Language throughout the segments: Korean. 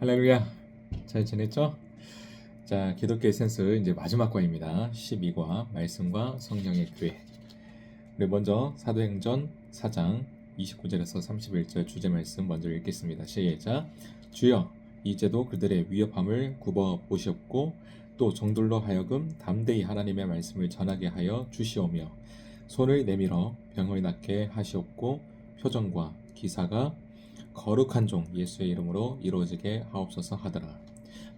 할렐루야. 잘 지냈죠? 자, 기독교 에센스 이제 마지막 과입니다. 12과 말씀과 성령의 교회. 우리 먼저 사도행전 4장 29절에서 31절 주제 말씀 먼저 읽겠습니다. 시작. 주여, 이제도 그들의 위협함을 굽어 보시옵고 또 종들로 하여금 담대히 하나님의 말씀을 전하게 하여 주시오며 손을 내밀어 병을 낫게 하시옵고 표정과 기사가 거룩한 종 예수의 이름으로 이루어지게 하옵소서 하더라.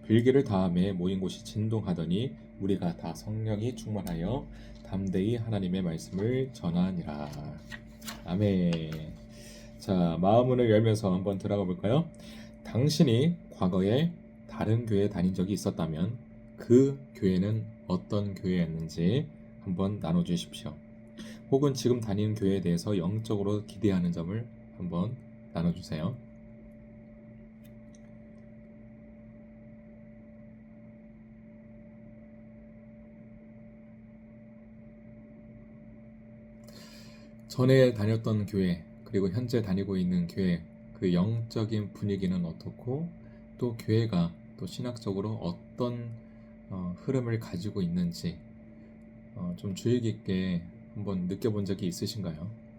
빌기를 다음에 모인 곳이 진동하더니 우리가 다 성령이 충만하여 담대히 하나님의 말씀을 전하니라. 아멘. 자, 마음문을 열면서 한번 들어가 볼까요? 당신이 과거에 다른 교회에 다닌 적이 있었다면 그 교회는 어떤 교회였는지 한번 나눠주십시오. 혹은 지금 다니는 교회에 대해서 영적으로 기대하는 점을 한번 나눠주세요. 전에 다녔던 교회 그리고 현재 다니고 있는 교회 그 영적인 분위기는 어떻고 또 교회가 또 신학적으로 어떤 흐름을 가지고 있는지 좀 주의 깊게 한번 느껴본 적이 있으신가요?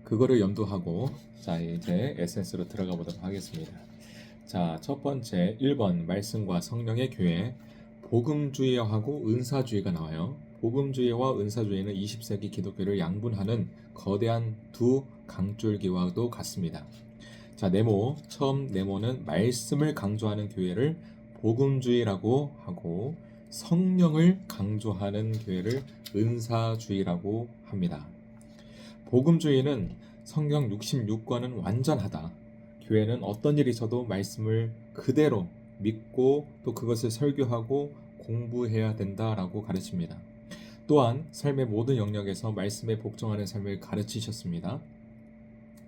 그거를 염두하고 자 이제 에센스로 들어가 보도록 하겠습니다. 자, 첫 번째 1번 말씀과 성령의 교회. 복음주의하고 은사주의가 나와요. 복음주의와 은사주의는 20세기 기독교를 양분하는 거대한 두 강줄기와도 같습니다. 자, 네모. 처음 네모는 말씀을 강조하는 교회를 복음주의라고 하고 성령을 강조하는 교회를 은사주의라고 합니다. 복음주의는 성경 66권은 완전하다. 교회는 어떤 일이 있어도 말씀을 그대로 믿고 또 그것을 설교하고 공부해야 된다라고 가르칩니다. 또한 삶의 모든 영역에서 말씀에 복종하는 삶을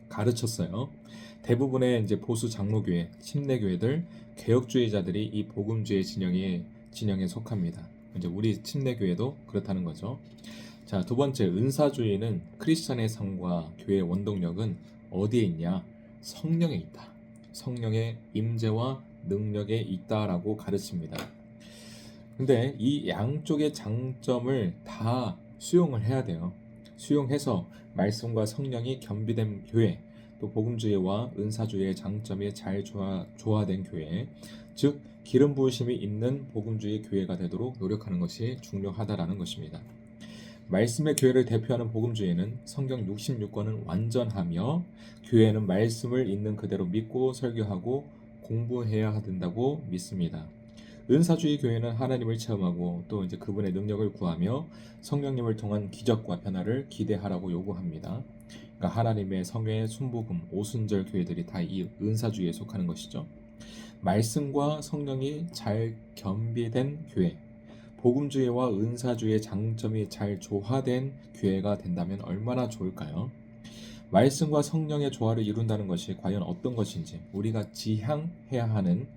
가르쳤어요. 대부분의 이제 보수 장로교회, 침례교회들, 개혁주의자들이 이 복음주의 진영에 속합니다. 이제 우리 침례교회도 그렇다는 거죠. 자, 두 번째 은사주의는 크리스천의 삶과 교회의 원동력은 어디에 있냐? 성령에 있다. 성령의 임재와 능력에 있다라고 가르칩니다. 근데 이 양쪽의 장점을 다 수용을 해야 돼요. 수용해서 말씀과 성령이 겸비된 교회, 또 복음주의와 은사주의의 장점이 잘 조화된 교회, 즉 기름 부으심이 있는 복음주의 교회가 되도록 노력하는 것이 중요하다라는 것입니다. 말씀의 교회를 대표하는 복음주의는 성경 66권은 완전하며 교회는 말씀을 있는 그대로 믿고 설교하고 공부해야 된다고 믿습니다. 은사주의 교회는 하나님을 체험하고 또 이제 그분의 능력을 구하며 성령님을 통한 기적과 변화를 기대하라고 요구합니다. 그러니까 하나님의 성회의 순복음, 오순절 교회들이 다 이 은사주의에 속하는 것이죠. 말씀과 성령이 잘 겸비된 교회, 복음주의와 은사주의의 장점이 잘 조화된 교회가 된다면 얼마나 좋을까요? 말씀과 성령의 조화를 이룬다는 것이 과연 어떤 것인지, 우리가 지향해야 하는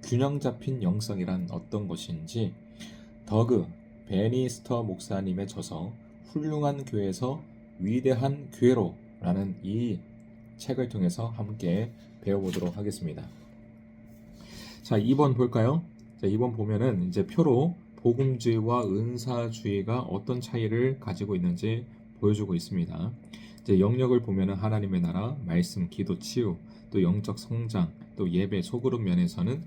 균형 잡힌 영성이란 어떤 것인지 더그 베니스터 목사님의 저서 훌륭한 교회에서 위대한 교회로 라는 이 책을 통해서 함께 배워보도록 하겠습니다. 자, 2번 볼까요? 자, 2번 보면은 이제 표로 복음주의와 은사주의가 어떤 차이를 가지고 있는지 보여주고 있습니다. 이제 영역을 보면은 하나님의 나라, 말씀, 기도, 치유, 또 영적 성장, 또 예배, 소그룹 면에서는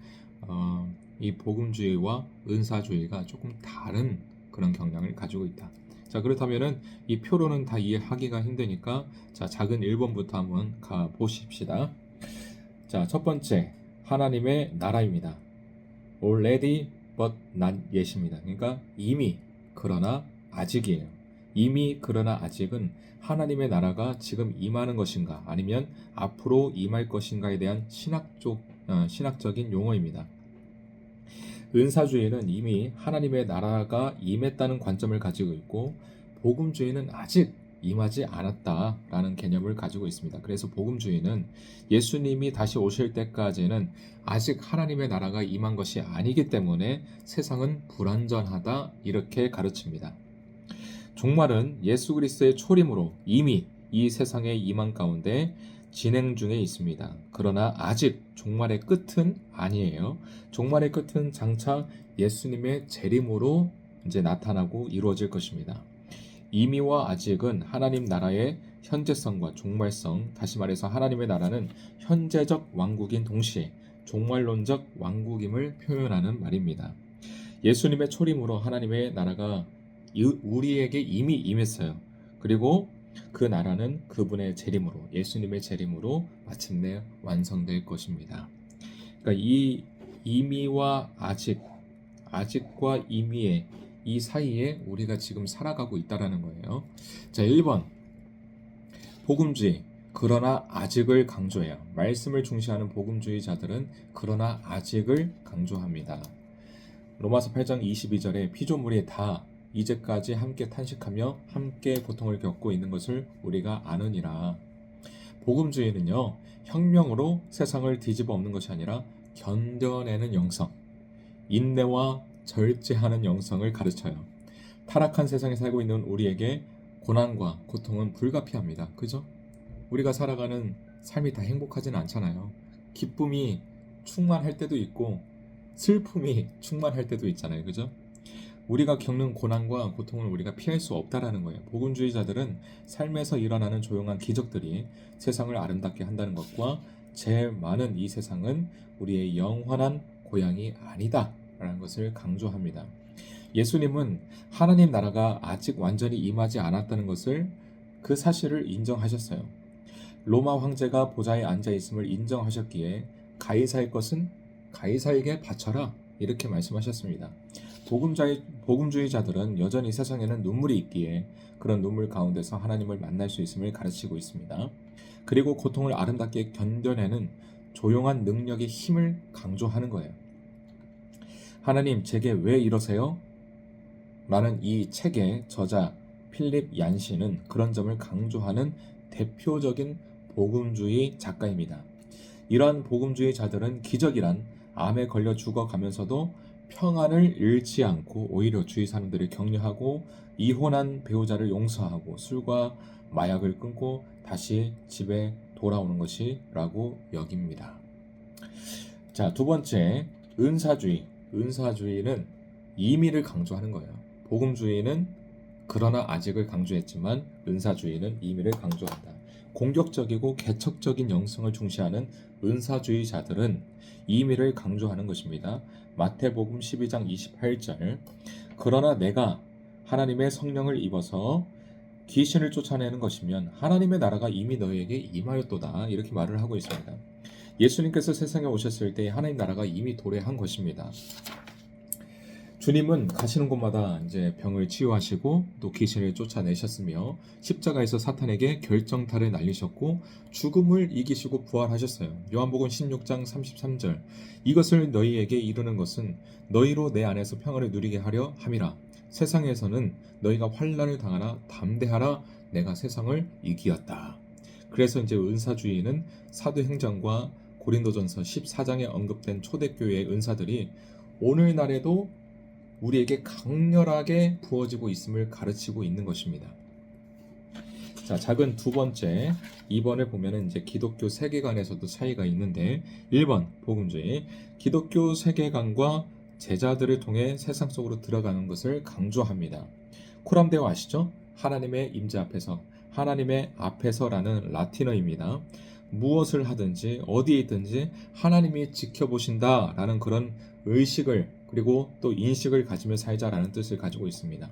이 복음주의와 은사주의가 조금 다른 그런 경향을 가지고 있다. 자, 그렇다면은 이 표로는 다 이해하기가 힘드니까 자, 작은 1번부터 한번 가 보십시다. 자, 첫 번째 하나님의 나라입니다. already but not yet입니다. 그러니까 이미 그러나 아직이에요. 이미 그러나 아직은 하나님의 나라가 지금 임하는 것인가 아니면 앞으로 임할 것인가에 대한 신학적인 용어입니다. 은사주의는 이미 하나님의 나라가 임했다는 관점을 가지고 있고 복음주의는 아직 임하지 않았다라는 개념을 가지고 있습니다. 그래서 복음주의는 예수님이 다시 오실 때까지는 아직 하나님의 나라가 임한 것이 아니기 때문에 세상은 불완전하다 이렇게 가르칩니다. 종말은 예수 그리스도의 초림으로 이미 이 세상에 임한 가운데 진행 중에 있습니다. 그러나 아직 종말의 끝은 아니에요. 종말의 끝은 장차 예수님의 재림으로 이제 나타나고 이루어질 것입니다. 이미와 아직은 하나님 나라의 현재성과 종말성, 다시 말해서 하나님의 나라는 현재적 왕국인 동시에 종말론적 왕국임을 표현하는 말입니다. 예수님의 초림으로 하나님의 나라가 우리에게 이미 임했어요. 그리고 그 나라는 그분의 재림으로, 예수님의 재림으로 마침내 완성될 것입니다. 그러니까 이 이미와 아직, 아직과 이미의 이 사이에 우리가 지금 살아가고 있다라는 거예요. 자, 1번 복음주의, 그러나 아직을 강조해요. 말씀을 중시하는 복음주의자들은 그러나 아직을 강조합니다. 로마서 8장 22절에 피조물이 다 이제까지 함께 탄식하며 함께 고통을 겪고 있는 것을 우리가 아느니라. 복음주의는요, 혁명으로 세상을 뒤집어 엎는 것이 아니라 견뎌내는 영성, 인내와 절제하는 영성을 가르쳐요. 타락한 세상에 살고 있는 우리에게 고난과 고통은 불가피합니다. 그죠? 우리가 살아가는 삶이 다 행복하진 않잖아요. 기쁨이 충만할 때도 있고 슬픔이 충만할 때도 있잖아요. 그죠? 우리가 겪는 고난과 고통을 우리가 피할 수 없다라는 거예요. 복음주의자들은 삶에서 일어나는 조용한 기적들이 세상을 아름답게 한다는 것과 제일 많은 이 세상은 우리의 영원한 고향이 아니다 라는 것을 강조합니다. 예수님은 하나님 나라가 아직 완전히 임하지 않았다는 것을, 그 사실을 인정하셨어요. 로마 황제가 보좌에 앉아 있음을 인정하셨기에 가이사의 것은 가이사에게 바쳐라 이렇게 말씀하셨습니다. 복음주의자들은 여전히 세상에는 눈물이 있기에 그런 눈물 가운데서 하나님을 만날 수 있음을 가르치고 있습니다. 그리고 고통을 아름답게 견뎌내는 조용한 능력의 힘을 강조하는 거예요. 하나님 제게 왜 이러세요? 라는 이 책의 저자 필립 얀시는 그런 점을 강조하는 대표적인 복음주의 작가입니다. 이러한 복음주의자들은 기적이란 암에 걸려 죽어가면서도 평안을 잃지 않고 오히려 주위 사람들을 격려하고 이혼한 배우자를 용서하고 술과 마약을 끊고 다시 집에 돌아오는 것이라고 여깁니다. 자, 두 번째, 은사주의. 은사주의는 임의를 강조하는 거예요. 복음주의는 그러나 아직을 강조했지만 은사주의는 임의를 강조한다. 공격적이고 개척적인 영성을 중시하는 은사주의자들은 임의를 강조하는 것입니다. 마태복음 12장 28절, 그러나 내가 하나님의 성령을 입어서 귀신을 쫓아내는 것이면 하나님의 나라가 이미 너희에게 임하였도다 이렇게 말을 하고 있습니다. 예수님께서 세상에 오셨을 때 하나님 나라가 이미 도래한 것입니다. 주님은 가시는 곳마다 이제 병을 치유하시고 또 귀신을 쫓아내셨으며 십자가에서 사탄에게 결정타를 날리셨고 죽음을 이기시고 부활하셨어요. 요한복음 16장 33절, 이것을 너희에게 이루는 것은 너희로 내 안에서 평안을 누리게 하려 함이라. 세상에서는 너희가 환난을 당하나 담대하라, 내가 세상을 이기었다. 그래서 이제 은사주의는 사도행전과 고린도전서 14장에 언급된 초대교회의 은사들이 오늘날에도 우리에게 강렬하게 부어지고 있음을 가르치고 있는 것입니다. 자, 작은 두 번째, 2번을 보면은 이제 기독교 세계관에서도 차이가 있는데, 1번 복음주의, 기독교 세계관과 제자들을 통해 세상 속으로 들어가는 것을 강조합니다. 코람데오 아시죠? 하나님의 임재 앞에서, 하나님의 앞에서라는 라틴어입니다. 무엇을 하든지 어디에 있든지 하나님이 지켜보신다라는 그런 의식을 그리고 또 인식을 가지며 살자라는 뜻을 가지고 있습니다.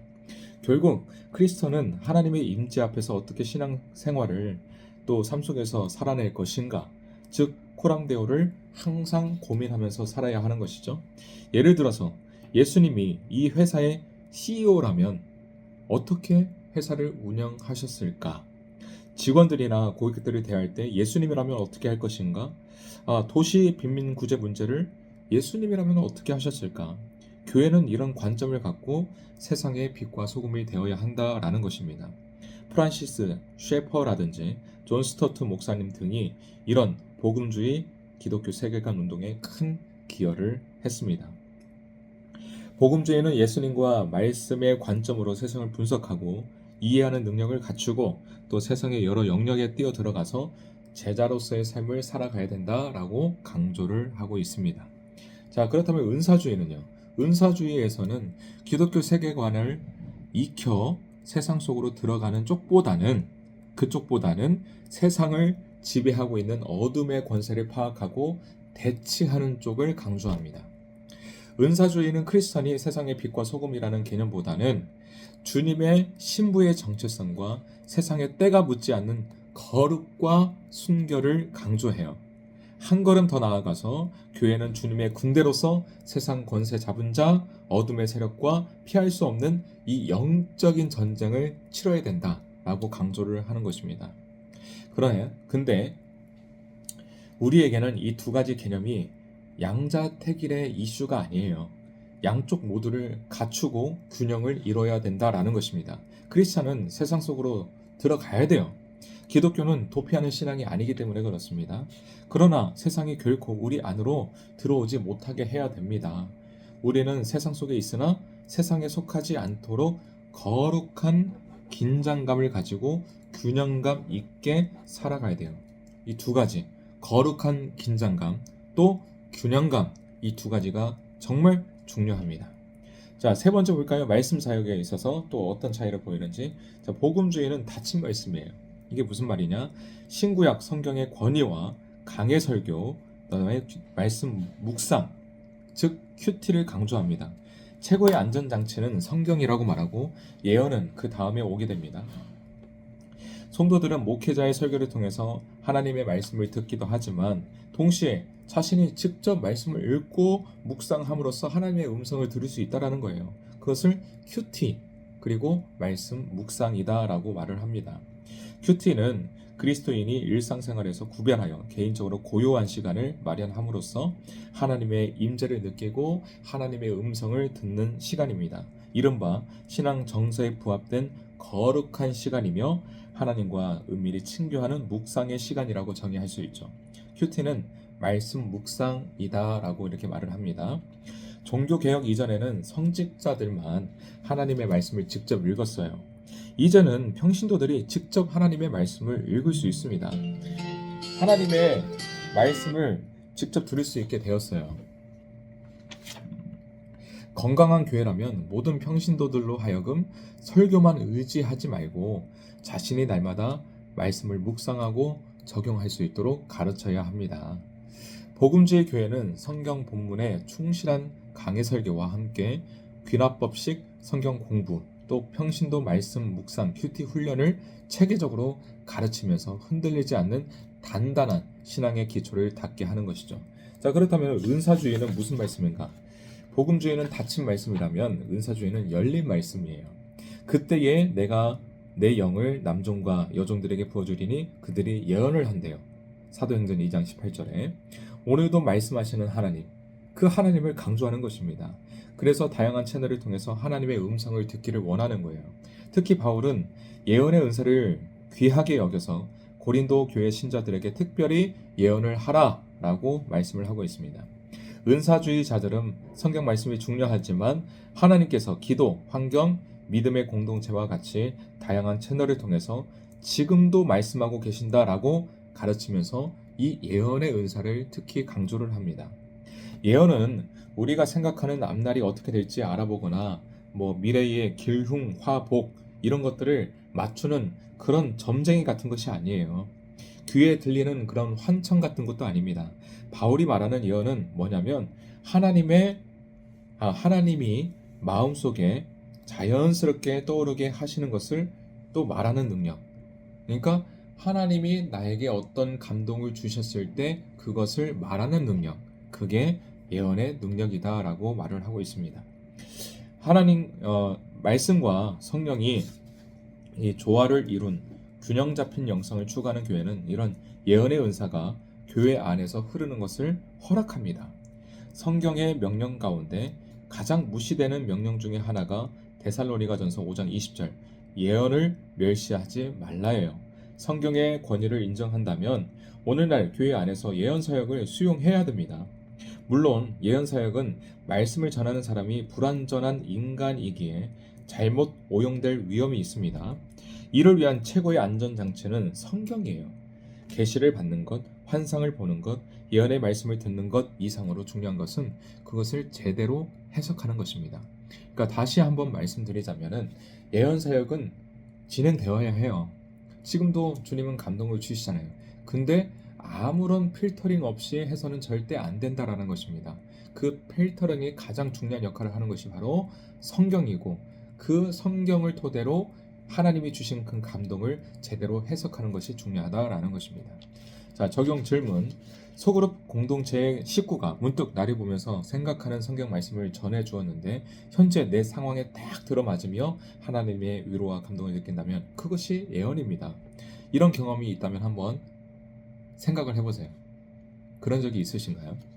결국 크리스천은 하나님의 임재 앞에서 어떻게 신앙 생활을 또 삶 속에서 살아낼 것인가, 즉 코람데오를 항상 고민하면서 살아야 하는 것이죠. 예를 들어서 예수님이 이 회사의 CEO라면 어떻게 회사를 운영하셨을까? 직원들이나 고객들을 대할 때 예수님이라면 어떻게 할 것인가? 도시 빈민 구제 문제를 예수님이라면 어떻게 하셨을까? 교회는 이런 관점을 갖고 세상의 빛과 소금이 되어야 한다라는 것입니다. 프란시스 셰퍼라든지 존 스토트 목사님 등이 이런 복음주의 기독교 세계관 운동에 큰 기여를 했습니다. 복음주의는 예수님과 말씀의 관점으로 세상을 분석하고 이해하는 능력을 갖추고 또 세상의 여러 영역에 뛰어들어가서 제자로서의 삶을 살아가야 된다라고 강조를 하고 있습니다. 자, 그렇다면 은사주의는요? 은사주의에서는 기독교 세계관을 익혀 세상 속으로 들어가는 그쪽보다는 세상을 지배하고 있는 어둠의 권세를 파악하고 대치하는 쪽을 강조합니다. 은사주의는 크리스천이 세상의 빛과 소금이라는 개념보다는 주님의 신부의 정체성과 세상에 때가 묻지 않는 거룩과 순결을 강조해요. 한 걸음 더 나아가서 교회는 주님의 군대로서 세상 권세 잡은 자, 어둠의 세력과 피할 수 없는 이 영적인 전쟁을 치러야 된다라고 강조를 하는 것입니다. 근데 우리에게는 이 두 가지 개념이 양자택일의 이슈가 아니에요. 양쪽 모두를 갖추고 균형을 이뤄야 된다라는 것입니다. 크리스찬은 세상 속으로 들어가야 돼요. 기독교는 도피하는 신앙이 아니기 때문에 그렇습니다. 그러나 세상이 결코 우리 안으로 들어오지 못하게 해야 됩니다. 우리는 세상 속에 있으나 세상에 속하지 않도록 거룩한 긴장감을 가지고 균형감 있게 살아가야 돼요. 이 두 가지, 거룩한 긴장감 또 균형감, 이 두 가지가 정말 중요합니다. 자, 세 번째 볼까요? 말씀 사역에 있어서 또 어떤 차이를 보이는지. 자, 복음주의는 닫힌 말씀이에요. 이게 무슨 말이냐? 신구약 성경의 권위와 강해 설교, 그다음에 말씀 묵상, 즉 큐티를 강조합니다. 최고의 안전장치는 성경이라고 말하고 예언은 그 다음에 오게 됩니다. 성도들은 목회자의 설교를 통해서 하나님의 말씀을 듣기도 하지만 동시에 자신이 직접 말씀을 읽고 묵상함으로써 하나님의 음성을 들을 수 있다는 거예요. 그것을 큐티, 그리고 말씀 묵상이다라고 말을 합니다. 큐티는 그리스도인이 일상생활에서 구별하여 개인적으로 고요한 시간을 마련함으로써 하나님의 임재를 느끼고 하나님의 음성을 듣는 시간입니다. 이른바 신앙 정서에 부합된 거룩한 시간이며 하나님과 은밀히 친교하는 묵상의 시간이라고 정의할 수 있죠. 큐티는 말씀 묵상이다라고 이렇게 말을 합니다. 종교개혁 이전에는 성직자들만 하나님의 말씀을 직접 읽었어요. 이제는 평신도들이 직접 하나님의 말씀을 읽을 수 있습니다. 하나님의 말씀을 직접 들을 수 있게 되었어요. 건강한 교회라면 모든 평신도들로 하여금 설교만 의지하지 말고 자신이 날마다 말씀을 묵상하고 적용할 수 있도록 가르쳐야 합니다. 복음주의 교회는 성경 본문에 충실한 강해 설교와 함께 귀납법식 성경 공부, 또 평신도 말씀 묵상 큐티 훈련을 체계적으로 가르치면서 흔들리지 않는 단단한 신앙의 기초를 닦게 하는 것이죠. 자, 그렇다면 은사주의는 무슨 말씀인가? 복음주의는 닫힌 말씀이라면 은사주의는 열린 말씀이에요. 그때에 내가 내 영을 남종과 여종들에게 부어주리니 그들이 예언을 한대요. 사도행전 2장 18절에 오늘도 말씀하시는 하나님, 그 하나님을 강조하는 것입니다. 그래서 다양한 채널을 통해서 하나님의 음성을 듣기를 원하는 거예요. 특히 바울은 예언의 은사를 귀하게 여겨서 고린도 교회 신자들에게 특별히 예언을 하라라고 말씀을 하고 있습니다. 은사주의자들은 성경 말씀이 중요하지만 하나님께서 기도, 환경, 믿음의 공동체와 같이 다양한 채널을 통해서 지금도 말씀하고 계신다라고 가르치면서 이 예언의 은사를 특히 강조를 합니다. 예언은 우리가 생각하는 앞날이 어떻게 될지 알아보거나 미래의 길흉, 화, 복 이런 것들을 맞추는 그런 점쟁이 같은 것이 아니에요. 귀에 들리는 그런 환청 같은 것도 아닙니다. 바울이 말하는 예언은 뭐냐면 하나님이 마음속에 자연스럽게 떠오르게 하시는 것을 또 말하는 능력. 그러니까 하나님이 나에게 어떤 감동을 주셨을 때 그것을 말하는 능력. 그게 예언의 능력이다라고 말을 하고 있습니다. 하나님 말씀과 성령이 이 조화를 이룬 균형 잡힌 영성을 추구하는 교회는 이런 예언의 은사가 교회 안에서 흐르는 것을 허락합니다. 성경의 명령 가운데 가장 무시되는 명령 중에 하나가 데살로니가전서 5장 20절 예언을 멸시하지 말라예요. 성경의 권위를 인정한다면 오늘날 교회 안에서 예언 사역을 수용해야 됩니다. 물론 예언 사역은 말씀을 전하는 사람이 불완전한 인간이기에 잘못 오용될 위험이 있습니다. 이를 위한 최고의 안전장치는 성경이에요. 계시를 받는 것, 환상을 보는 것, 예언의 말씀을 듣는 것 이상으로 중요한 것은 그것을 제대로 해석하는 것입니다. 그러니까 다시 한번 말씀드리자면은 예언 사역은 진행되어야 해요. 지금도 주님은 감동을 주시잖아요. 근데 아무런 필터링 없이 해서는 절대 안 된다라는 것입니다. 그 필터링이 가장 중요한 역할을 하는 것이 바로 성경이고, 그 성경을 토대로 하나님이 주신 그 감동을 제대로 해석하는 것이 중요하다라는 것입니다. 자, 적용 질문. 소그룹 공동체의 식구가 문득 나를 보면서 생각하는 성경 말씀을 전해 주었는데 현재 내 상황에 딱 들어맞으며 하나님의 위로와 감동을 느낀다면 그것이 예언입니다. 이런 경험이 있다면 한번 생각을 해보세요. 그런 적이 있으신가요?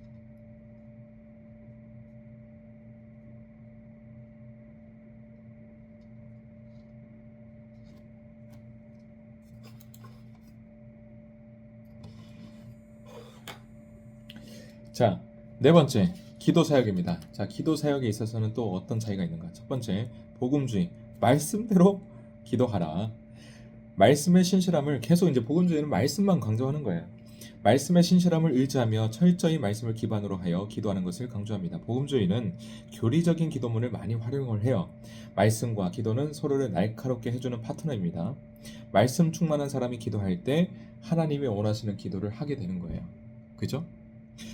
자, 네 번째, 기도 사역입니다. 자, 기도 사역에 있어서는 또 어떤 차이가 있는가? 첫 번째, 복음주의. 말씀대로 기도하라. 말씀의 신실함을 계속 이제 복음주의는 말씀만 강조하는 거예요. 말씀의 신실함을 의지하며 철저히 말씀을 기반으로 하여 기도하는 것을 강조합니다. 복음주의는 교리적인 기도문을 많이 활용을 해요. 말씀과 기도는 서로를 날카롭게 해주는 파트너입니다. 말씀 충만한 사람이 기도할 때 하나님이 원하시는 기도를 하게 되는 거예요. 그죠?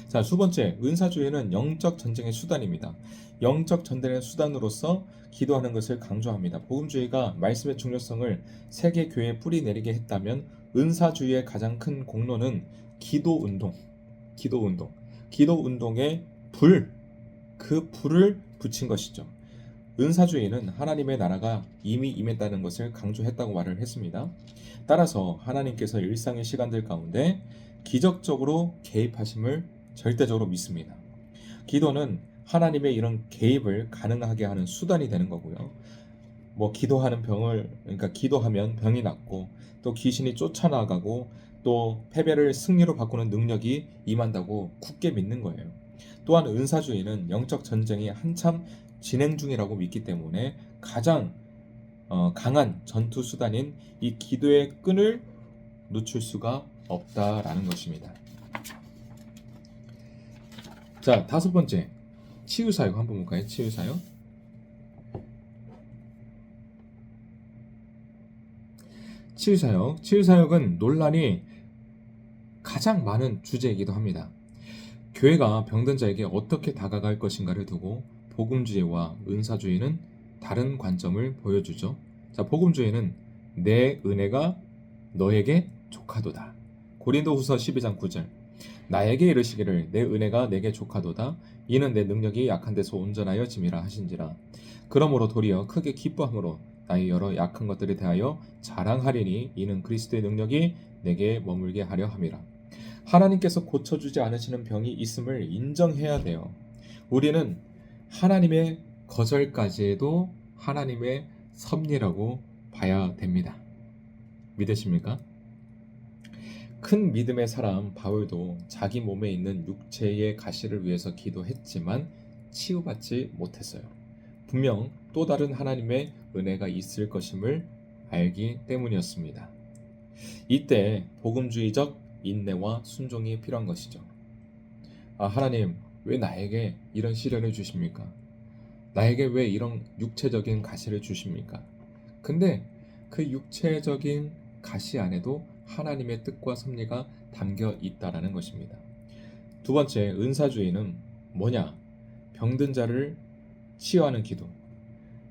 자, 두 번째, 은사주의는 영적 전쟁의 수단입니다. 영적 전쟁의 수단으로서 기도하는 것을 강조합니다. 복음주의가 말씀의 중요성을 세계 교회에 뿌리내리게 했다면 은사주의의 가장 큰 공로는 기도 운동의 그 불을 붙인 것이죠. 은사주의는 하나님의 나라가 이미 임했다는 것을 강조했다고 말을 했습니다. 따라서 하나님께서 일상의 시간들 가운데 기적적으로 개입하심을 절대적으로 믿습니다. 기도는 하나님의 이런 개입을 가능하게 하는 수단이 되는 거고요. 그러니까 기도하면 병이 낫고 또 귀신이 쫓아나가고 또 패배를 승리로 바꾸는 능력이 임한다고 굳게 믿는 거예요. 또한 은사주의는 영적 전쟁이 한참 진행 중이라고 믿기 때문에 가장 강한 전투 수단인 이 기도의 끈을 놓칠 수가 없다라는 것입니다. 자, 다섯 번째, 치유사역 한번 볼까요? 치유사역은 논란이 가장 많은 주제이기도 합니다. 교회가 병든 자에게 어떻게 다가갈 것인가를 두고 복음주의와 은사주의는 다른 관점을 보여주죠. 자, 복음주의는 내 은혜가 너에게 족하도다. 고린도후서 12장 9절. 나에게 이르시기를 내 은혜가 내게 족하도다. 이는 내 능력이 약한 데서 온전하여 짐이라 하신지라. 그러므로 도리어 크게 기뻐함으로 나의 여러 약한 것들에 대하여 자랑하리니 이는 그리스도의 능력이 내게 머물게 하려 함이라. 하나님께서 고쳐주지 않으시는 병이 있음을 인정해야 돼요. 우리는 하나님의 거절까지도 하나님의 섭리라고 봐야 됩니다. 믿으십니까? 큰 믿음의 사람 바울도 자기 몸에 있는 육체의 가시를 위해서 기도했지만 치유받지 못했어요. 분명 또 다른 하나님의 은혜가 있을 것임을 알기 때문이었습니다. 이때 복음주의적 인내와 순종이 필요한 것이죠. 하나님, 왜 나에게 이런 시련을 주십니까? 나에게 왜 이런 육체적인 가시를 주십니까? 근데 그 육체적인 가시 안에도 하나님의 뜻과 섭리가 담겨 있다라는 것입니다. 두 번째, 은사주의는 뭐냐? 병든 자를 치유하는 기도.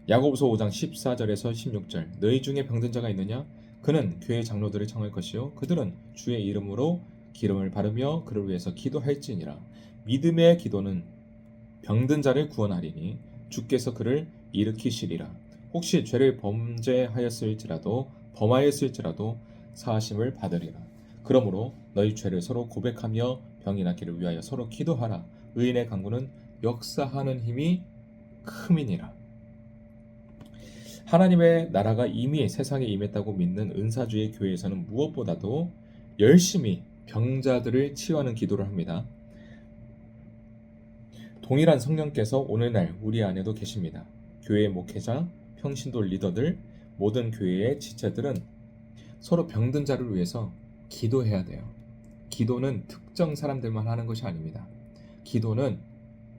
야고보서 5장 14절에서 16절. 너희 중에 병든 자가 있느냐? 그는 교회 장로들을 청할 것이요 그들은 주의 이름으로 기름을 바르며 그를 위해서 기도할지니라. 믿음의 기도는 병든 자를 구원하리니 주께서 그를 일으키시리라. 혹시 죄를 범하였을지라도 사하심을 받으리라. 그러므로 너희 죄를 서로 고백하며 병이 낫기를 위하여 서로 기도하라. 의인의 간구는 역사하는 힘이 큼이니라. 하나님의 나라가 이미 세상에 임했다고 믿는 은사주의 교회에서는 무엇보다도 열심히 병자들을 치유하는 기도를 합니다. 동일한 성령께서 오늘날 우리 안에도 계십니다. 교회의 목회자, 평신도 리더들, 모든 교회의 지체들은 서로 병든 자를 위해서 기도해야 돼요. 기도는 특정 사람들만 하는 것이 아닙니다. 기도는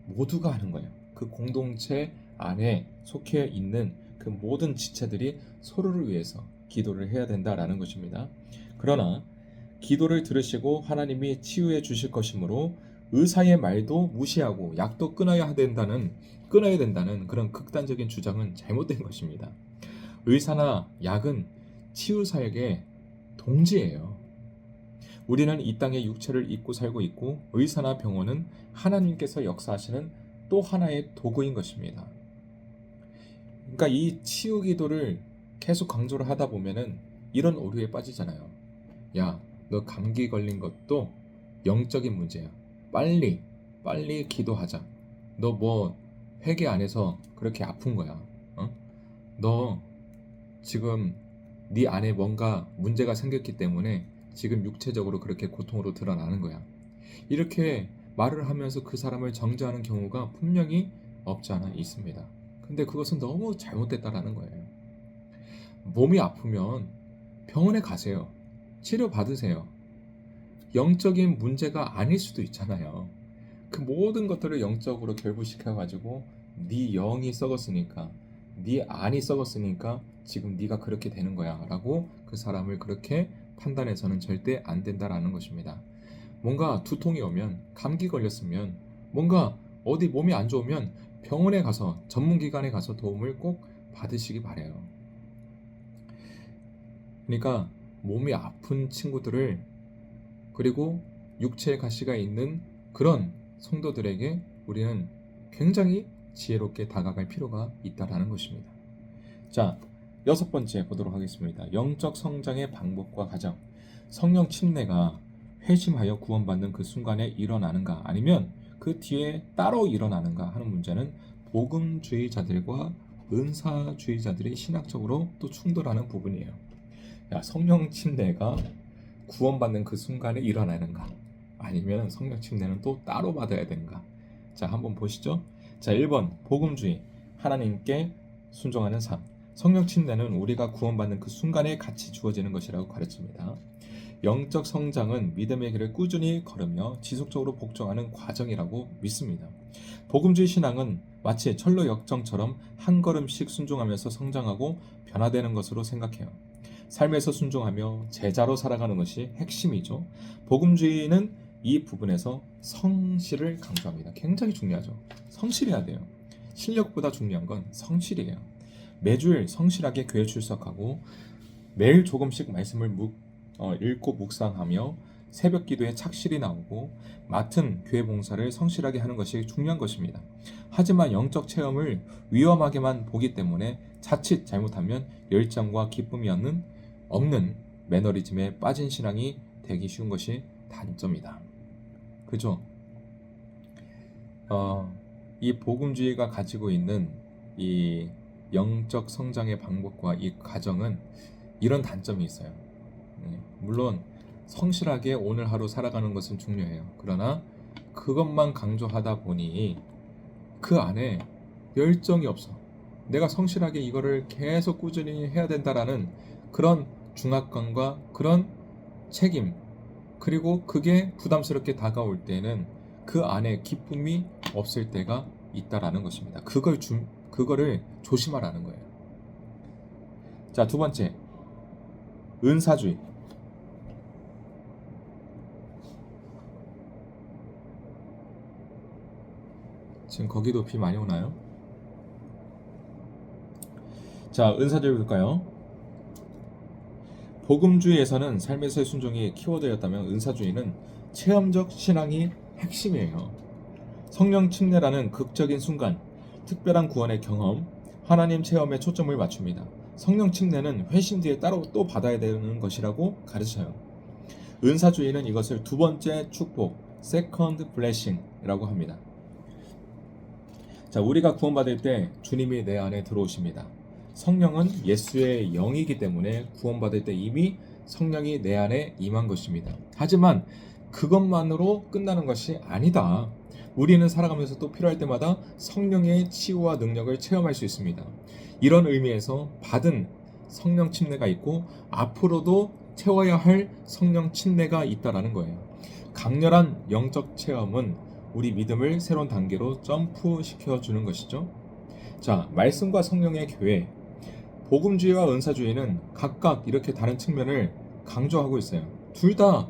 모두가 하는 거예요. 그 공동체 안에 속해 있는 그 모든 지체들이 서로를 위해서 기도를 해야 된다라는 것입니다. 그러나 기도를 들으시고 하나님이 치유해 주실 것이므로 의사의 말도 무시하고 약도 끊어야 된다는 그런 극단적인 주장은 잘못된 것입니다. 의사나 약은 치유 사역의 동지예요. 우리는 이 땅에 육체를 입고 살고 있고 의사나 병원은 하나님께서 역사하시는 또 하나의 도구인 것입니다. 그러니까 이 치유 기도를 계속 강조를 하다 보면은 이런 오류에 빠지잖아요. 야, 너 감기 걸린 것도 영적인 문제야. 빨리 기도하자. 너 뭐 회개 안 해서 그렇게 아픈 거야. 너 지금 네 안에 뭔가 문제가 생겼기 때문에 지금 육체적으로 그렇게 고통으로 드러나는 거야. 이렇게 말을 하면서 그 사람을 정죄하는 경우가 분명히 없지 않아 있습니다. 근데 그것은 너무 잘못됐다라는 거예요. 몸이 아프면 병원에 가세요. 치료 받으세요. 영적인 문제가 아닐 수도 있잖아요. 그 모든 것들을 영적으로 결부시켜가지고 네 영이 썩었으니까, 네 안이 썩었으니까 지금 네가 그렇게 되는 거야 라고 그 사람을 그렇게 판단해서는 절대 안 된다라는 것입니다. 뭔가 두통이 오면, 감기 걸렸으면, 뭔가 어디 몸이 안 좋으면 병원에 가서, 전문기관에 가서 도움을 꼭 받으시기 바래요. 그러니까 몸이 아픈 친구들을, 그리고 육체의 가시가 있는 그런 성도들에게 우리는 굉장히 지혜롭게 다가갈 필요가 있다라는 것입니다. 자, 6번째 보도록 하겠습니다. 영적 성장의 방법과 과정. 성령 침례가 회심하여 구원받는 그 순간에 일어나는가, 아니면 그 뒤에 따로 일어나는가 하는 문제는 복음주의자들과 은사주의자들이 신학적으로 또 충돌하는 부분이에요. 야, 성령 침례가 구원받는 그 순간에 일어나는가, 아니면 성령 침례는 또 따로 받아야 되는가. 자, 한번 보시죠. 자, 1번 복음주의, 하나님께 순종하는 삶. 성령 침례는 우리가 구원받는 그 순간에 같이 주어지는 것이라고 가르칩니다. 영적 성장은 믿음의 길을 꾸준히 걸으며 지속적으로 복종하는 과정이라고 믿습니다. 복음주의 신앙은 마치 철로 역정처럼 한 걸음씩 순종하면서 성장하고 변화되는 것으로 생각해요. 삶에서 순종하며 제자로 살아가는 것이 핵심이죠. 복음주의는 이 부분에서 성실을 강조합니다. 굉장히 중요하죠. 성실해야 돼요. 실력보다 중요한 건 성실이에요. 매주일 성실하게 교회 출석하고 매일 조금씩 말씀을 읽고 묵상하며 새벽 기도에 착실히 나오고 맡은 교회 봉사를 성실하게 하는 것이 중요한 것입니다. 하지만 영적 체험을 위험하게만 보기 때문에 자칫 잘못하면 열정과 기쁨이 없는 매너리즘에 빠진 신앙이 되기 쉬운 것이 단점이다. 그죠? 이 복음주의가 가지고 있는 이 영적 성장의 방법과 이 과정은 이런 단점이 있어요. 물론 성실하게 오늘 하루 살아가는 것은 중요해요. 그러나 그것만 강조하다 보니 그 안에 열정이 없어. 내가 성실하게 이거를 계속 꾸준히 해야 된다라는 그런 중압감과 그런 책임, 그리고 그게 부담스럽게 다가올 때는 그 안에 기쁨이 없을 때가 있다라는 것입니다. 그거를 조심하라는 거예요. 자, 2번째, 은사주의. 지금 거기도 비 많이 오나요? 자, 은사주의 볼까요? 복음주의에서는 삶에서의 순종이 키워드였다면 은사주의는 체험적 신앙이 핵심이에요. 성령 침례라는 극적인 순간, 특별한 구원의 경험, 하나님 체험에 초점을 맞춥니다. 성령 침례는 회심 뒤에 따로 또 받아야 되는 것이라고 가르쳐요. 은사주의는 이것을 두 번째 축복, second blessing이라고 합니다. 자, 우리가 구원받을 때 주님이 내 안에 들어오십니다. 성령은 예수의 영이기 때문에 구원받을 때 이미 성령이 내 안에 임한 것입니다. 하지만 그것만으로 끝나는 것이 아니다. 우리는 살아가면서 또 필요할 때마다 성령의 치유와 능력을 체험할 수 있습니다. 이런 의미에서 받은 성령 침례가 있고 앞으로도 채워야 할 성령 침례가 있다라는 거예요. 강렬한 영적 체험은 우리 믿음을 새로운 단계로 점프시켜 주는 것이죠. 자, 말씀과 성령의 교회, 복음주의와 은사주의는 각각 이렇게 다른 측면을 강조하고 있어요. 둘 다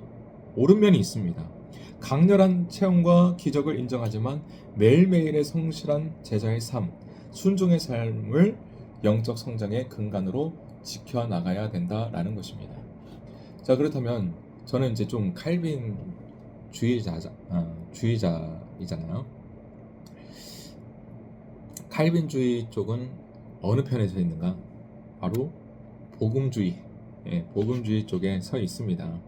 옳은 면이 있습니다. 강렬한 체험과 기적을 인정하지만 매일매일의 성실한 제자의 삶, 순종의 삶을 영적 성장의 근간으로 지켜나가야 된다라는 것입니다. 자, 그렇다면 저는 이제 좀 칼빈 주의자이잖아요. 칼빈주의 쪽은 어느 편에 서 있는가? 바로 복음주의, 복음주의 쪽에 서 있습니다.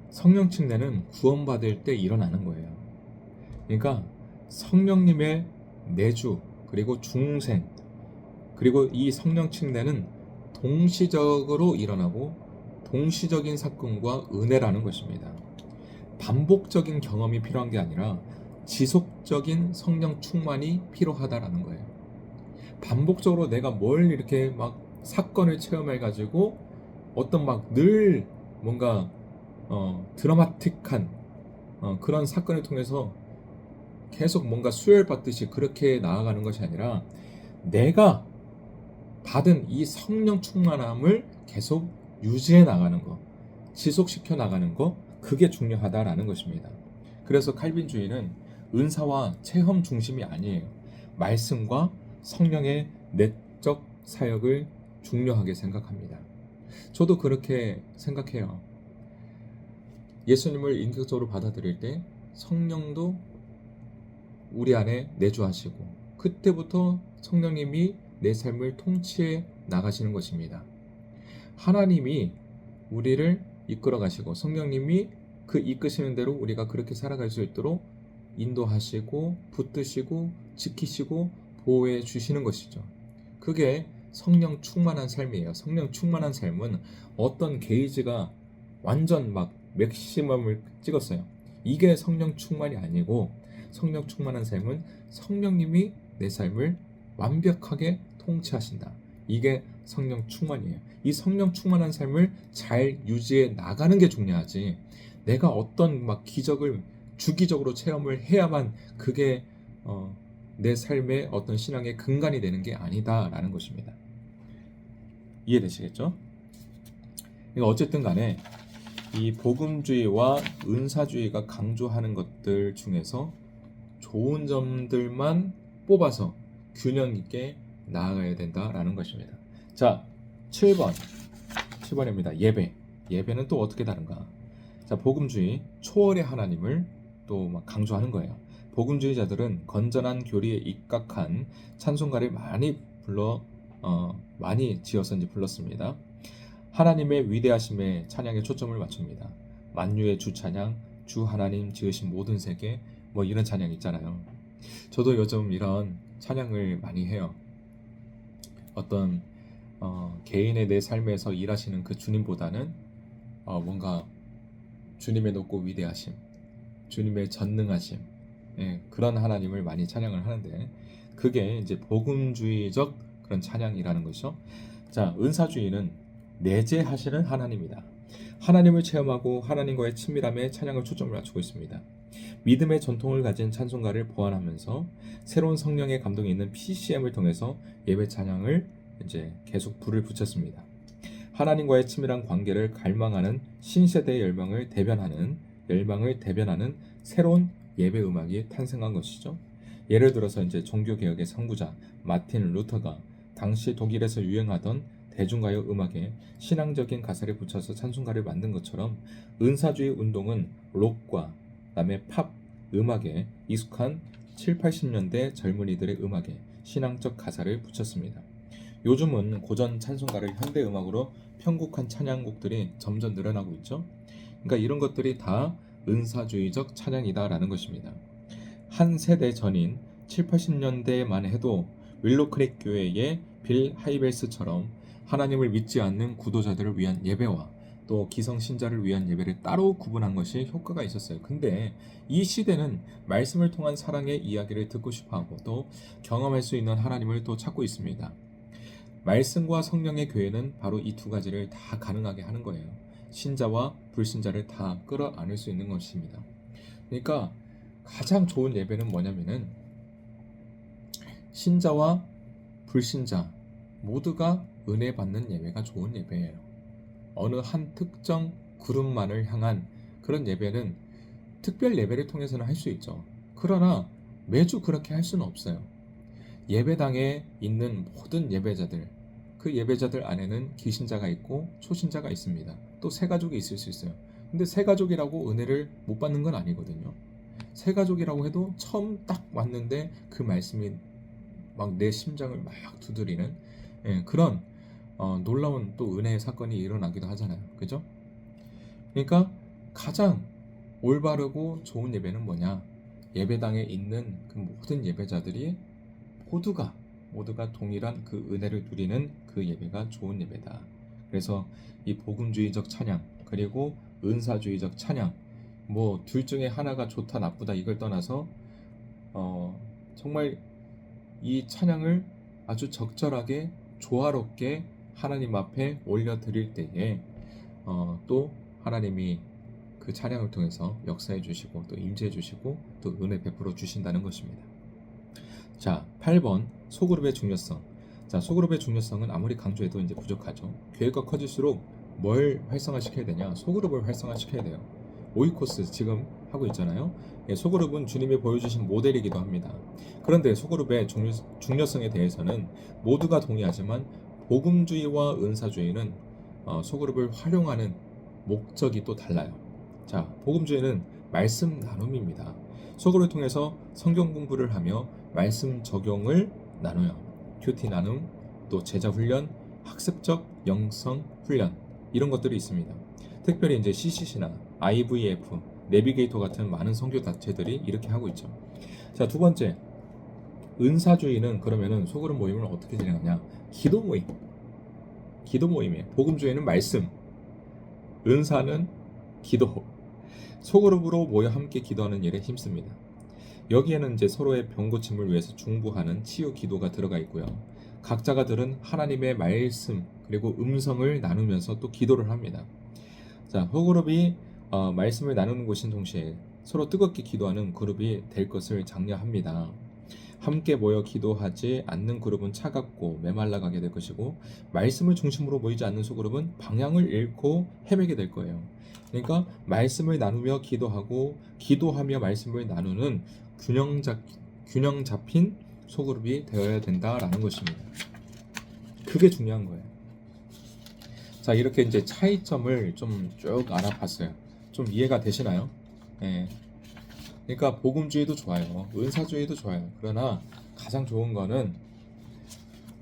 성령 침례는 구원받을 때 일어나는 거예요. 그러니까 성령님의 내주 그리고 중생 그리고 이 성령 침례는 동시적으로 일어나고 동시적인 사건과 은혜라는 것입니다. 반복적인 경험이 필요한 게 아니라 지속적인 성령 충만이 필요하다라는 거예요. 반복적으로 내가 뭘 이렇게 막 사건을 체험해가지고 어떤 막 늘 뭔가 드라마틱한 그런 사건을 통해서 계속 뭔가 수혈받듯이 그렇게 나아가는 것이 아니라 내가 받은 이 성령 충만함을 계속 유지해 나가는 것, 지속시켜 나가는 것, 그게 중요하다라는 것입니다. 그래서 칼빈주의는 은사와 체험 중심이 아니에요. 말씀과 성령의 내적 사역을 중요하게 생각합니다. 저도 그렇게 생각해요. 예수님을 인격적으로 받아들일 때 성령도 우리 안에 내주하시고 그때부터 성령님이 내 삶을 통치해 나가시는 것입니다. 하나님이 우리를 이끌어 가시고 성령님이 그 이끄시는 대로 우리가 그렇게 살아갈 수 있도록 인도하시고 붙드시고 지키시고 보호해 주시는 것이죠. 그게 성령 충만한 삶이에요. 성령 충만한 삶은 어떤 게이지가 완전 막 맥시멈을 찍었어요. 이게 성령 충만이 아니고 성령 충만한 삶은 성령님이 내 삶을 완벽하게 통치하신다. 이게 성령 충만이에요. 이 성령 충만한 삶을 잘 유지해 나가는 게 중요하지. 내가 어떤 막 기적을 주기적으로 체험을 해야만 그게 내 삶의 어떤 신앙의 근간이 되는 게 아니다라는 것입니다. 이해되시겠죠? 그러니까 어쨌든 간에 이 복음주의와 은사주의가 강조하는 것들 중에서 좋은 점들만 뽑아서 균형 있게 나아가야 된다라는 것입니다. 자, 7번입니다. 예배는 또 어떻게 다른가? 자, 복음주의 초월의 하나님을 또 막 강조하는 거예요. 복음주의자들은 건전한 교리에 입각한 찬송가를 많이 지어서 이제 불렀습니다. 하나님의 위대하심에 찬양에 초점을 맞춥니다. 만유의 주 찬양, 주 하나님 지으신 모든 세계, 뭐 이런 찬양 있잖아요. 저도 요즘 이런 찬양을 많이 해요. 어떤 개인의 내 삶에서 일하시는 그 주님보다는 뭔가 주님의 높고 위대하심, 주님의 전능하심, 그런 하나님을 많이 찬양을 하는데 그게 이제 복음주의적 그런 찬양이라는 것이죠. 자, 은사주의는 내재하시는 하나님이다. 하나님을 체험하고 하나님과의 친밀함에 찬양을 초점을 맞추고 있습니다. 믿음의 전통을 가진 찬송가를 보완하면서 새로운 성령의 감동이 있는 PCM을 통해서 예배 찬양을 이제 계속 불을 붙였습니다. 하나님과의 친밀한 관계를 갈망하는 신세대의 열망을 대변하는 새로운 예배 음악이 탄생한 것이죠. 예를 들어서 이제 종교개혁의 선구자 마틴 루터가 당시 독일에서 유행하던 대중가요 음악에 신앙적인 가사를 붙여서 찬송가를 만든 것처럼 은사주의 운동은 록과 그다음에 팝 음악에 익숙한 7, 80년대 젊은이들의 음악에 신앙적 가사를 붙였습니다. 요즘은 고전 찬송가를 현대 음악으로 편곡한 찬양곡들이 점점 늘어나고 있죠. 그러니까 이런 것들이 다 은사주의적 찬양이다라는 것입니다. 한 세대 전인 7, 80년대만 해도 윌로크릭 교회의 빌 하이벨스처럼 하나님을 믿지 않는 구도자들을 위한 예배와 또 기성신자를 위한 예배를 따로 구분한 것이 효과가 있었어요. 근데 이 시대는 말씀을 통한 사랑의 이야기를 듣고 싶어하고 또 경험할 수 있는 하나님을 또 찾고 있습니다. 말씀과 성령의 교회는 바로 이 두 가지를 다 가능하게 하는 거예요. 신자와 불신자를 다 끌어안을 수 있는 것입니다. 그러니까 가장 좋은 예배는 뭐냐면은 신자와 불신자 모두가 은혜 받는 예배가 좋은 예배예요. 어느 한 특정 그룹만을 향한 그런 예배는 특별 예배를 통해서는 할 수 있죠. 그러나 매주 그렇게 할 수는 없어요. 예배당에 있는 모든 예배자들, 그 예배자들 안에는 기신자가 있고 초신자가 있습니다. 또 새가족이 있을 수 있어요. 근데 새가족이라고 은혜를 못 받는 건 아니거든요. 새가족이라고 해도 처음 딱 왔는데 그 말씀이 막 내 심장을 막 두드리는 그런 놀라운 또 은혜의 사건이 일어나기도 하잖아요. 그죠? 그러니까 가장 올바르고 좋은 예배는 뭐냐? 예배당에 있는 그 모든 예배자들이 모두가 동일한 그 은혜를 누리는 그 예배가 좋은 예배다. 그래서 이 복음주의적 찬양 그리고 은사주의적 찬양 뭐 둘 중에 하나가 좋다 나쁘다 이걸 떠나서 정말 이 찬양을 아주 적절하게 조화롭게 하나님 앞에 올려드릴 때에 또 하나님이 그 찬양을 통해서 역사해 주시고 또 임재해 주시고 또 은혜 베풀어 주신다는 것입니다. 자, 8번 소그룹의 중요성. 자, 소그룹의 중요성은 아무리 강조해도 이제 부족하죠. 교회가 커질수록 뭘 활성화시켜야 되냐? 소그룹을 활성화시켜야 돼요. 오이코스 지금 하고 있잖아요. 소그룹은 주님이 보여주신 모델이기도 합니다. 그런데 소그룹의 중요성에 대해서는 모두가 동의하지만 복음주의와 은사주의는 소그룹을 활용하는 목적이 또 달라요. 자, 복음주의는 말씀 나눔입니다. 소그룹을 통해서 성경 공부를 하며 말씀 적용을 나눠요. 큐티 나눔, 또 제자 훈련, 학습적 영성 훈련 이런 것들이 있습니다. 특별히 이제 CCC나 IVF, 내비게이터 같은 많은 선교 단체들이 이렇게 하고 있죠. 자, 두 번째, 은사주의는 그러면은 소그룹 모임을 어떻게 진행하냐? 기도 모임이에요. 복음주의는 말씀, 은사는 기도. 소그룹으로 모여 함께 기도하는 일에 힘씁니다. 여기에는 이제 서로의 병 고침을 위해서 중보하는 치유 기도가 들어가 있고요. 각자가 들은 하나님의 말씀 그리고 음성을 나누면서 또 기도를 합니다. 자, 소그룹이 말씀을 나누는 곳인 동시에 서로 뜨겁게 기도하는 그룹이 될 것을 장려합니다. 함께 모여 기도하지 않는 그룹은 차갑고 메말라가게 될 것이고 말씀을 중심으로 모이지 않는 소그룹은 방향을 잃고 헤매게 될 거예요. 그러니까 말씀을 나누며 기도하고 기도하며 말씀을 나누는 균형 잡힌 소그룹이 되어야 된다라는 것입니다. 그게 중요한 거예요. 자, 이렇게 이제 차이점을 좀 쭉 알아봤어요. 좀 이해가 되시나요? 예. 그러니까 복음주의도 좋아요. 은사주의도 좋아요. 그러나 가장 좋은 거는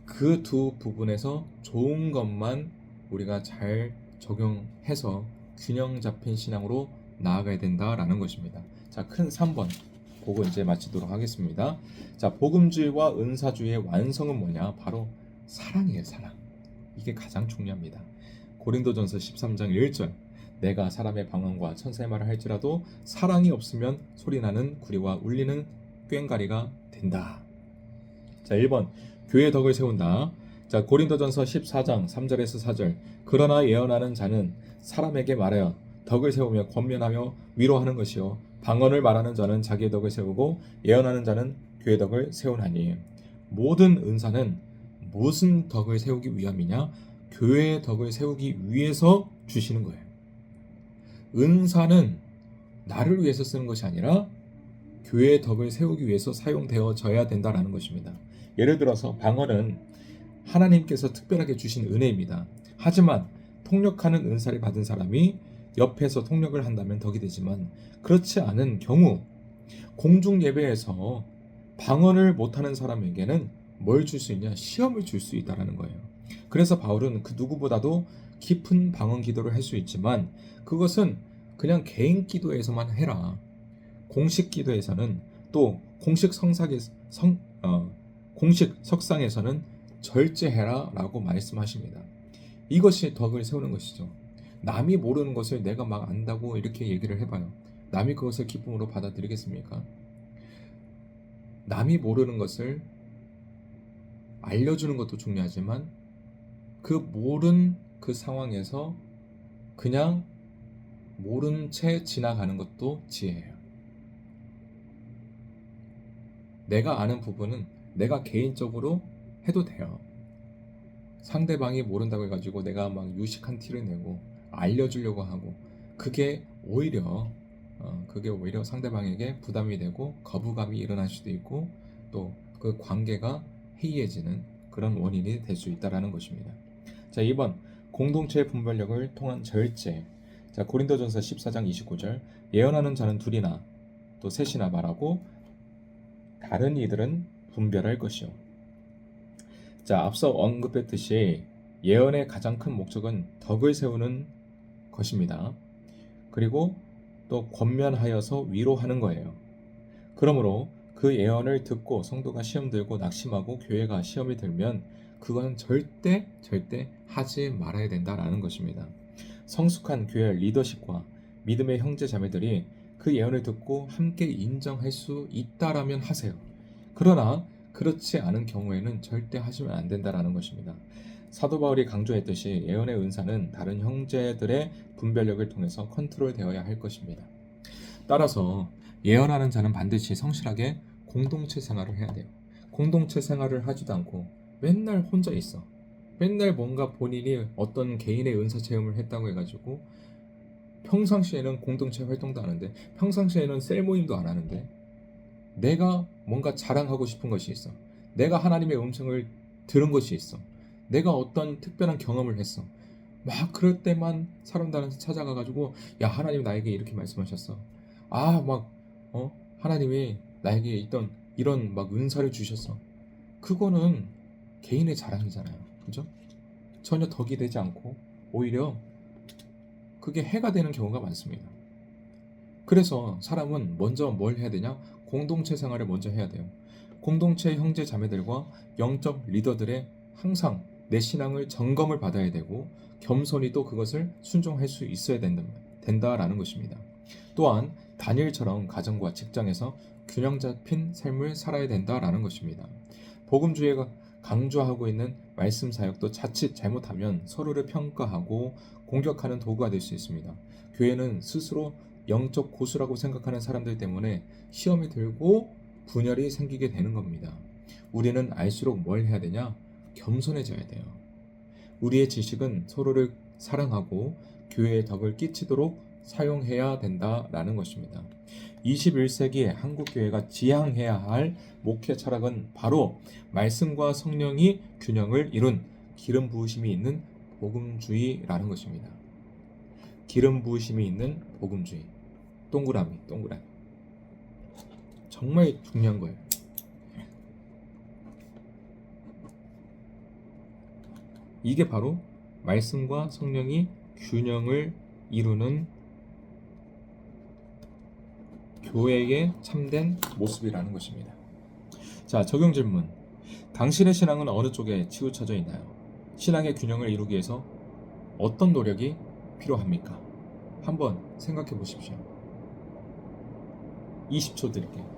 그 두 부분에서 좋은 것만 우리가 잘 적용해서 균형 잡힌 신앙으로 나아가야 된다라는 것입니다. 자, 큰 3번 보고 이제 마치도록 하겠습니다. 자, 복음주의와 은사주의의 완성은 뭐냐? 바로 사랑이에요, 사랑. 이게 가장 중요합니다. 고린도전서 13장 1절 내가 사람의 방언과 천사의 말을 할지라도 사랑이 없으면 소리나는 구리와 울리는 꽹과리가 된다. 자, 1번 교회의 덕을 세운다. 자, 고린도전서 14장 3절에서 4절 그러나 예언하는 자는 사람에게 말하여 덕을 세우며 권면하며 위로하는 것이요 방언을 말하는 자는 자기의 덕을 세우고 예언하는 자는 교회의 덕을 세우나니. 모든 은사는 무슨 덕을 세우기 위함이냐? 교회의 덕을 세우기 위해서 주시는 거예요. 은사는 나를 위해서 쓰는 것이 아니라 교회의 덕을 세우기 위해서 사용되어져야 된다는 것입니다. 예를 들어서 방언은 하나님께서 특별하게 주신 은혜입니다. 하지만 통역하는 은사를 받은 사람이 옆에서 통역을 한다면 덕이 되지만 그렇지 않은 경우 공중 예배에서 방언을 못하는 사람에게는 뭘 줄 수 있냐? 시험을 줄 수 있다는 거예요. 그래서 바울은 그 누구보다도 깊은 방언 기도를 할 수 있지만 그것은 그냥 개인 기도에서만 해라. 공식 기도에서는 또 공식 석상에서는 절제해라 라고 말씀하십니다. 이것이 덕을 세우는 것이죠. 남이 모르는 것을 내가 막 안다고 이렇게 얘기를 해봐요. 남이 그것을 기쁨으로 받아들이겠습니까? 남이 모르는 것을 알려주는 것도 중요하지만 그 모른 그 상황에서 그냥 모른 채 지나가는 것도 지혜예요. 내가 아는 부분은 내가 개인적으로 해도 돼요. 상대방이 모른다고 해가지고 내가 막 유식한 티를 내고 알려주려고 하고 그게 오히려 상대방에게 부담이 되고 거부감이 일어날 수도 있고 또 그 관계가 해이해지는 그런 원인이 될 수 있다는 것입니다. 자, 2번 공동체의 분별력을 통한 절제. 자, 고린도전서 14장 29절 예언하는 자는 둘이나 또 셋이나 말하고 다른 이들은 분별할 것이요. 자, 앞서 언급했듯이 예언의 가장 큰 목적은 덕을 세우는 것입니다. 그리고 또 권면하여서 위로하는 거예요. 그러므로 그 예언을 듣고 성도가 시험 들고 낙심하고 교회가 시험이 들면 그거는 절대 하지 말아야 된다라는 것입니다. 성숙한 교회 리더십과 믿음의 형제 자매들이 그 예언을 듣고 함께 인정할 수 있다라면 하세요. 그러나 그렇지 않은 경우에는 절대 하시면 안 된다라는 것입니다. 사도 바울이 강조했듯이 예언의 은사는 다른 형제들의 분별력을 통해서 컨트롤되어야 할 것입니다. 따라서 예언하는 자는 반드시 성실하게 공동체 생활을 해야 돼요. 공동체 생활을 하지도 않고 맨날 혼자 있어. 맨날 뭔가 본인이 어떤 개인의 은사 체험을 했다고 해가지고 평상시에는 공동체 활동도 안 하는데 평상시에는 셀 모임도 안 하는데 내가 뭔가 자랑하고 싶은 것이 있어. 내가 하나님의 음성을 들은 것이 있어. 내가 어떤 특별한 경험을 했어. 막 그럴 때만 사람들한테 찾아가가지고 야, 하나님 나에게 이렇게 말씀하셨어. 하나님이 나에게 있던 이런 막 은사를 주셨어. 그거는 개인의 자랑이잖아요. 그죠? 전혀 덕이 되지 않고 오히려 그게 해가 되는 경우가 많습니다. 그래서 사람은 먼저 뭘 해야 되냐? 공동체 생활을 먼저 해야 돼요. 공동체 형제 자매들과 영적 리더들의 항상 내 신앙을 점검을 받아야 되고 겸손히 또 그것을 순종할 수 있어야 된다라는 것입니다. 또한 다니엘처럼 가정과 직장에서 균형 잡힌 삶을 살아야 된다라는 것입니다. 복음주의가 강조하고 있는 말씀 사역도 자칫 잘못하면 서로를 평가하고 공격하는 도구가 될 수 있습니다. 교회는 스스로 영적 고수라고 생각하는 사람들 때문에 시험이 들고 분열이 생기게 되는 겁니다. 우리는 알수록 뭘 해야 되냐? 겸손해져야 돼요. 우리의 지식은 서로를 사랑하고 교회의 덕을 끼치도록 사용해야 된다라는 것입니다. 21세기에 한국교회가 지향해야 할 목회 철학은 바로 말씀과 성령이 균형을 이룬 기름 부으심이 있는 복음주의라는 것입니다. 기름 부으심이 있는 복음주의. 동그라미. 정말 중요한 거예요. 이게 바로 말씀과 성령이 균형을 이루는 교회의 참된 모습이라는 것입니다. 자, 적용 질문. 당신의 신앙은 어느 쪽에 치우쳐져 있나요? 신앙의 균형을 이루기 위해서 어떤 노력이 필요합니까? 한번 생각해 보십시오. 20초 드릴게요.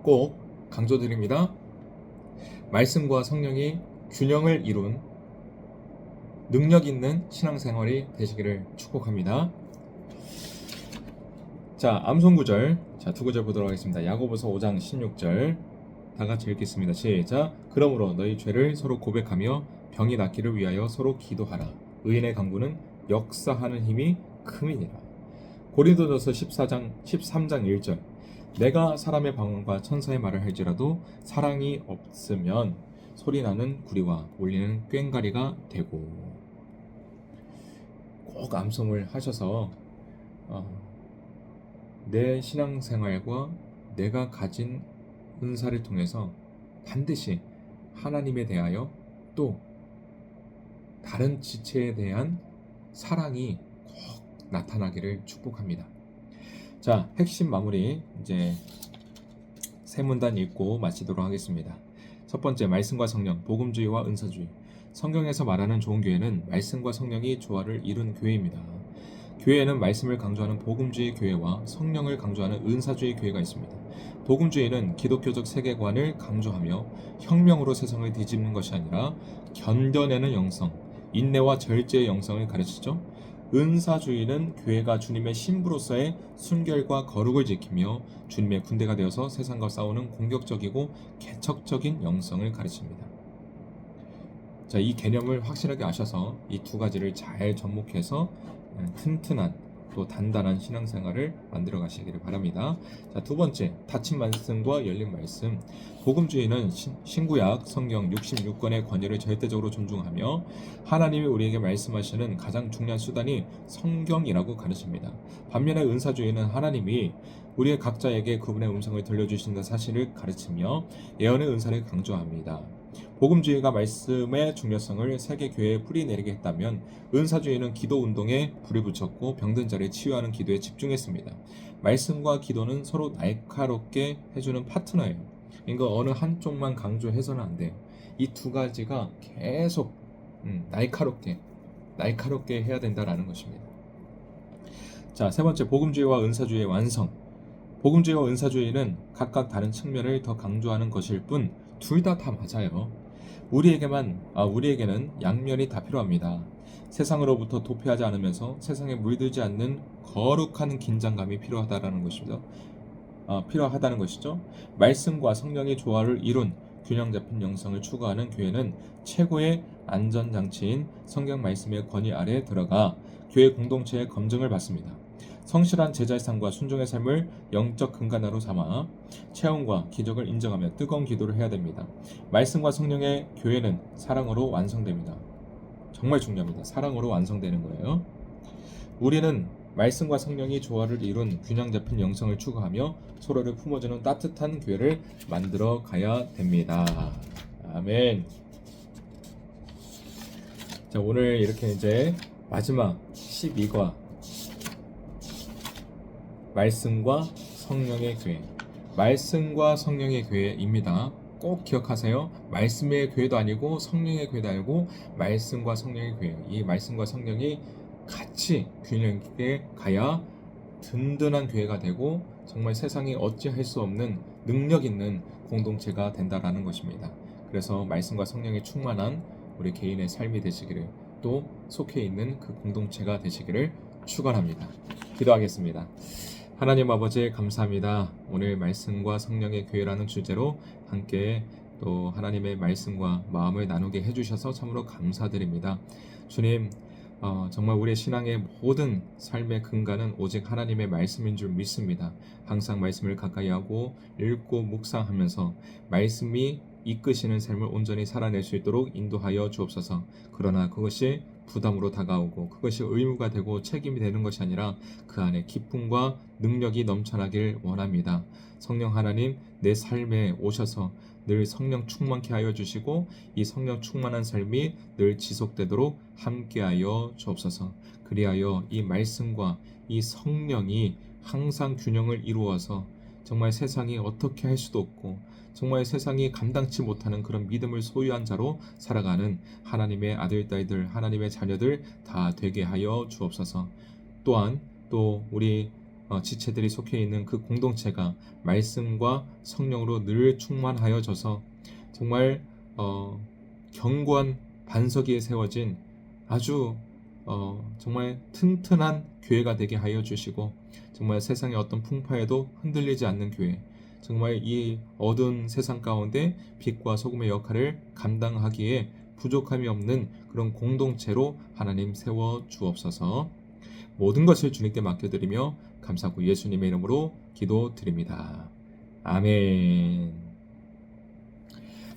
꼭 강조드립니다. 말씀과 성령이 균형을 이룬 능력 있는 신앙생활이 되시기를 축복합니다. 자, 암송구절. 자, 두 구절 보도록 하겠습니다. 야고보서 5장 16절. 다 같이 읽겠습니다. 시작. 그러므로 너희 죄를 서로 고백하며 병이 낫기를 위하여 서로 기도하라. 의인의 강구는 역사하는 힘이 큼이니라. 고린도전서 13장 1절. 내가 사람의 방언과 천사의 말을 할지라도 사랑이 없으면 소리나는 구리와 울리는 꽹과리가 되고. 꼭 암송을 하셔서 내 신앙생활과 내가 가진 은사를 통해서 반드시 하나님에 대하여 또 다른 지체에 대한 사랑이 꼭 나타나기를 축복합니다. 자, 핵심 마무리 이제 세 문단 읽고 마치도록 하겠습니다. 첫 첫 번째, 말씀과 성령, 복음주의와 은사주의. 성경에서 말하는 좋은 교회는 말씀과 성령이 조화를 이룬 교회입니다. 교회에는 말씀을 강조하는 복음주의 교회와 성령을 강조하는 은사주의 교회가 있습니다. 복음주의는 기독교적 세계관을 강조하며 혁명으로 세상을 뒤집는 것이 아니라 견뎌내는 영성, 인내와 절제의 영성을 가르치죠. 은사주의는 교회가 주님의 신부로서의 순결과 거룩을 지키며 주님의 군대가 되어서 세상과 싸우는 공격적이고 개척적인 영성을 가르칩니다. 자, 이 개념을 확실하게 아셔서 이 두 가지를 잘 접목해서 튼튼한 또 단단한 신앙생활을 만들어 가시기를 바랍니다. 자, 두 번째, 닫힌 말씀과 열린 말씀. 복음주의는 신구약 성경 66권의 권위를 절대적으로 존중하며 하나님이 우리에게 말씀하시는 가장 중요한 수단이 성경이라고 가르칩니다. 반면에 은사주의는 하나님이 우리의 각자에게 그분의 음성을 들려주신다는 사실을 가르치며 예언의 은사를 강조합니다. 복음주의가 말씀의 중요성을 세계 교회에 뿌리내리게 했다면 은사주의는 기도 운동에 불을 붙였고 병든 자를 치유하는 기도에 집중했습니다. 말씀과 기도는 서로 날카롭게 해주는 파트너예요. 그러니까 어느 한쪽만 강조해서는 안 돼요. 이 두 가지가 계속 날카롭게 해야 된다라는 것입니다. 자, 세 번째, 복음주의와 은사주의의 완성. 복음주의와 은사주의는 각각 다른 측면을 더 강조하는 것일 뿐 둘 다 맞아요. 우리에게는 양면이 다 필요합니다. 세상으로부터 도피하지 않으면서 세상에 물들지 않는 거룩한 긴장감이 필요하다는 것이죠. 말씀과 성령의 조화를 이룬 균형 잡힌 영성을 추구하는 교회는 최고의 안전장치인 성경 말씀의 권위 아래에 들어가 교회 공동체의 검증을 받습니다. 성실한 제자의 삶과 순종의 삶을 영적 근간으로 삼아 체험과 기적을 인정하며 뜨거운 기도를 해야 됩니다. 말씀과 성령의 교회는 사랑으로 완성됩니다. 정말 중요합니다. 사랑으로 완성되는 거예요. 우리는 말씀과 성령이 조화를 이룬 균형 잡힌 영성을 추구하며 서로를 품어주는 따뜻한 교회를 만들어 가야 됩니다. 아멘. 자, 오늘 이렇게 이제 마지막 12과 말씀과 성령의 교회, 말씀과 성령의 교회입니다. 꼭 기억하세요. 말씀의 교회도 아니고 성령의 교회도 아니고 말씀과 성령의 교회. 이 말씀과 성령이 같이 균형 있게 가야 든든한 교회가 되고 정말 세상에 어찌할 수 없는 능력 있는 공동체가 된다라는 것입니다. 그래서 말씀과 성령이 충만한 우리 개인의 삶이 되시기를, 또 속해 있는 그 공동체가 되시기를 축원합니다. 기도하겠습니다. 하나님 아버지, 감사합니다. 오늘 말씀과 성령의 교회라는 주제로 함께 또 하나님의 말씀과 마음을 나누게 해주셔서 참으로 감사드립니다. 주님, 정말 우리의 신앙의 모든 삶의 근간은 오직 하나님의 말씀인 줄 믿습니다. 항상 말씀을 가까이 하고 읽고 묵상하면서 말씀이 이끄시는 삶을 온전히 살아낼 수 있도록 인도하여 주옵소서. 그러나 그것이 부담으로 다가오고 그것이 의무가 되고 책임이 되는 것이 아니라 그 안에 기쁨과 능력이 넘쳐나길 원합니다. 성령 하나님, 내 삶에 오셔서 늘 성령 충만케 하여 주시고 이 성령 충만한 삶이 늘 지속되도록 함께하여 주옵소서. 그리하여 이 말씀과 이 성령이 항상 균형을 이루어서 정말 세상이 어떻게 할 수도 없고 정말 세상이 감당치 못하는 그런 믿음을 소유한 자로 살아가는 하나님의 아들, 딸들, 하나님의 자녀들 다 되게 하여 주옵소서. 또한 또 우리 지체들이 속해 있는 그 공동체가 말씀과 성령으로 늘 충만하여져서 정말 견고한 반석 위에 세워진 아주 정말 튼튼한 교회가 되게 하여 주시고 정말 세상의 어떤 풍파에도 흔들리지 않는 교회, 정말 이 어두운 세상 가운데 빛과 소금의 역할을 감당하기에 부족함이 없는 그런 공동체로 하나님 세워 주옵소서. 모든 것을 주님께 맡겨드리며 감사하고 예수님의 이름으로 기도드립니다. 아멘.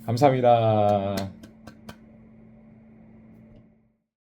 감사합니다.